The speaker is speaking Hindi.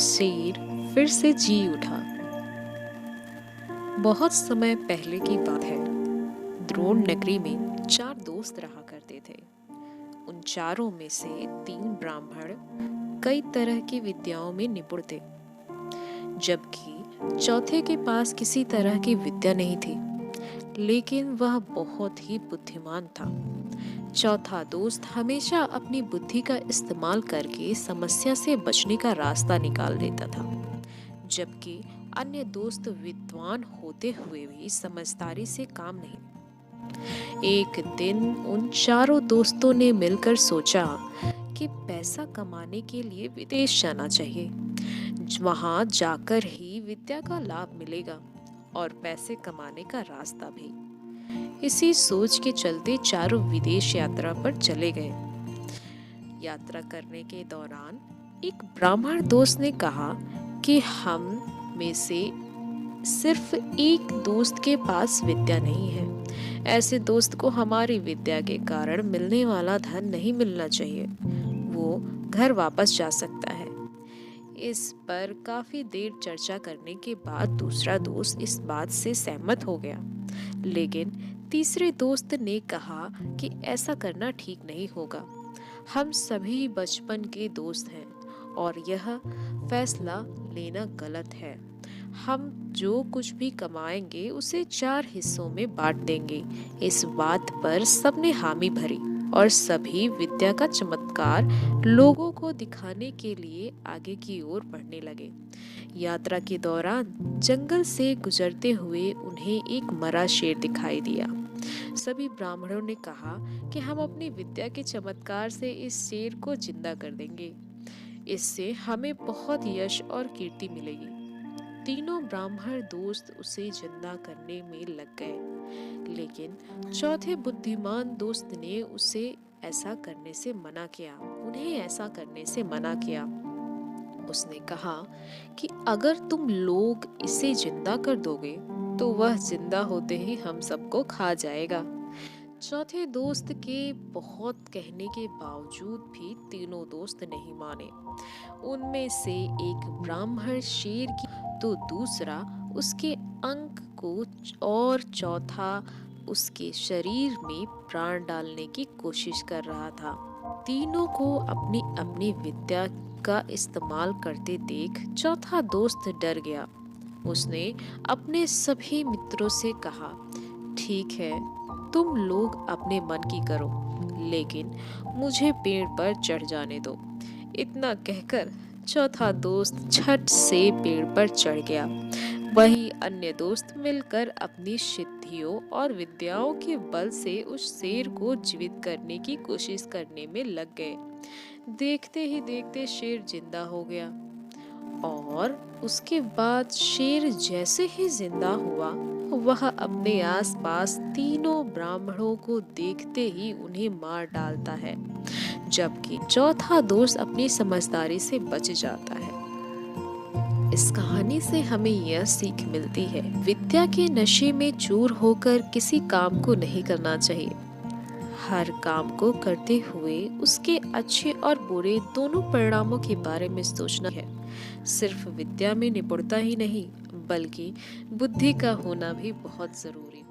शेर फिर से जी उठा। बहुत समय पहले की बात है। द्रोण नगरी में 4 दोस्त रहा करते थे। उन चारों में से 3 ब्राह्मण कई तरह की विद्याओं में निपुण थे, जबकि चौथे के पास किसी तरह की विद्या नहीं थी, लेकिन वह बहुत ही बुद्धिमान था। चौथा दोस्त हमेशा अपनी बुद्धि का इस्तेमाल करके समस्या से बचने का रास्ता निकाल लेता था, जबकि अन्य दोस्त विद्वान होते हुए भी समझदारी से काम नहीं। एक दिन उन चारों दोस्तों ने मिलकर सोचा कि पैसा कमाने के लिए विदेश जाना चाहिए। वहां जाकर ही विद्या का लाभ मिलेगा और पैसे कमाने का रास्ता भी। इसी सोच के चलते चारों विदेश यात्रा पर चले गए। यात्रा करने के दौरान एक ब्राह्मण दोस्त ने कहा कि हम में से सिर्फ एक दोस्त के पास विद्या नहीं है। ऐसे दोस्त को हमारी विद्या के कारण मिलने वाला धन नहीं मिलना चाहिए। वो घर वापस जा सकता है। इस पर काफी देर चर्चा करने के बाद दूसरा दोस्त इस बात से सहमत हो गया, लेकिन तीसरे दोस्त ने कहा कि ऐसा करना ठीक नहीं होगा। हम सभी बचपन के दोस्त हैं और यह फैसला लेना गलत है। हम जो कुछ भी कमाएंगे उसे 4 हिस्सों में बांट देंगे। इस बात पर सबने हामी भरी और सभी विद्या का चमत्कार लोगों को दिखाने के लिए आगे की ओर बढ़ने लगे। यात्रा के दौरान जंगल से गुजरते हुए उन्हें एक मरा शेर दिखाई दिया। सभी ब्राह्मणों ने कहा कि हम अपनी विद्या के चमत्कार से इस शेर को जिंदा कर देंगे। इससे हमें बहुत यश और कीर्ति मिलेगी। तीनों ब्राह्मण दोस्त उसे जिंदा करने में लग गए, लेकिन चौथे बुद्धिमान दोस्त ने ऐसा करने से मना किया। उन्हें ऐसा करने से मना किया। उसने कहा कि अगर तुम लोग इसे जिंदा कर दोगे तो वह जिंदा होते ही हम सबको खा जाएगा। चौथे दोस्त के बहुत कहने के बावजूद भी तीनों दोस्त नहीं माने। उनमें से एक ब्राह्मण शेर की तो दूसरा उसके अंक को और चौथा उसके शरीर में प्राण डालने की कोशिश कर रहा था। तीनों को अपनी अपनी विद्या का इस्तेमाल करते देख चौथा दोस्त डर गया। उसने अपने सभी मित्रों से कहा, ठीक है, तुम लोग अपने मन की करो, लेकिन मुझे पेड़ पर चढ़ जाने दो। इतना कहकर चौथा दोस्त झट से पेड़ पर चढ़ गया। वही अन्य दोस्त मिलकर अपनी सिद्धियों और विद्याओं के बल से उस शेर को जीवित करने की कोशिश करने में लग गए। देखते ही देखते शेर जिंदा हो गया और उसके बाद शेर जैसे ही जिंदा हुआ, वह अपने आसपास तीनों ब्राह्मणों को देखते ही उन्हें मार डालता है, जबकि चौथा दोस्त अपनी समझदारी से बच जाता है। इस कहानी से हमें यह सीख मिलती है, विद्या के नशे में चूर होकर किसी काम को नहीं करना चाहिए। हर काम को करते हुए उसके अच्छे और बुरे दोनों परिणामों के बारे में सोचना है। सिर्फ विद्या में निपुणता ही नहीं, बल्कि बुद्धि का होना भी बहुत जरूरी है।